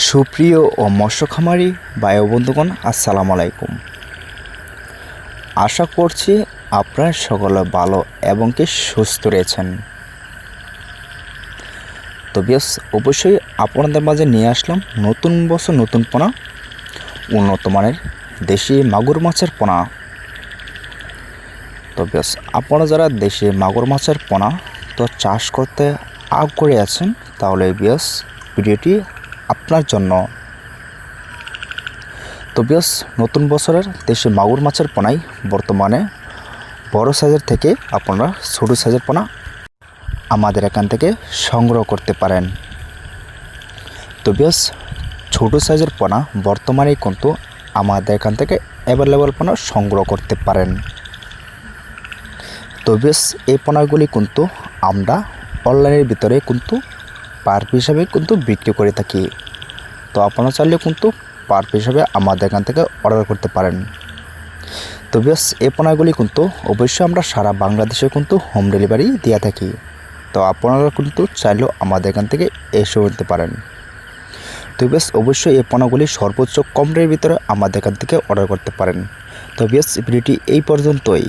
সুপ্রিয় ও মৎস্য খামারি ভাই ও বন্ধুগণ, আসসালামু আলাইকুম। আশা করছি আপনারা সকলে ভালো এবং কি সুস্থ রয়েছেন। তো বেশ অবশ্যই আপনাদের মাঝে নিয়ে আসলাম নতুন বছর নতুন পোনা, উন্নত মানের দেশি মাগুর মাছের পোনা। তো বেশ আপনারা যারা দেশি মাগুর মাছের পোনা তো চাষ করতে আগ্রহী আছেন, তাহলে বেশ ভিডিওটি আপনার জন্য। তো বেশ নতুন বছরের দেশি মাগুর মাছের পোনাই বর্তমানে বড় সাইজের থেকে আপনারা ছোটো সাইজের পোনা আমাদের এখান থেকে সংগ্রহ করতে পারেন। তো বেশ ছোটো সাইজের পোনা বর্তমানে কিন্তু আমাদের এখান থেকে অ্যাভেলেবল পোনা সংগ্রহ করতে পারেন। তো বেশ এই পোনাগুলি কিন্তু আমরা অনলাইনের ভিতরে কিন্তু পার পিস হিসাবে কিন্তু বিক্রি করে থাকি। তো আপনারা চাইলে কিন্তু পার পিস হিসাবে আমাদের এখান থেকে অর্ডার করতে পারেন। তো বেশ এই পোনাগুলি কিন্তু অবশ্যই আমরা সারা বাংলাদেশে কিন্তু হোম ডেলিভারি দিয়ে থাকি। তো আপনারা কিন্তু চাইলেও আমাদের এখান থেকে এসে নিতে পারেন। তো বেশ অবশ্যই এই পোনাগুলি সর্বোচ্চ কম রেটের ভিতরে আমাদের এখান থেকে অর্ডার করতে পারেন। তো বেশ ভিডিওটি এই পর্যন্তই।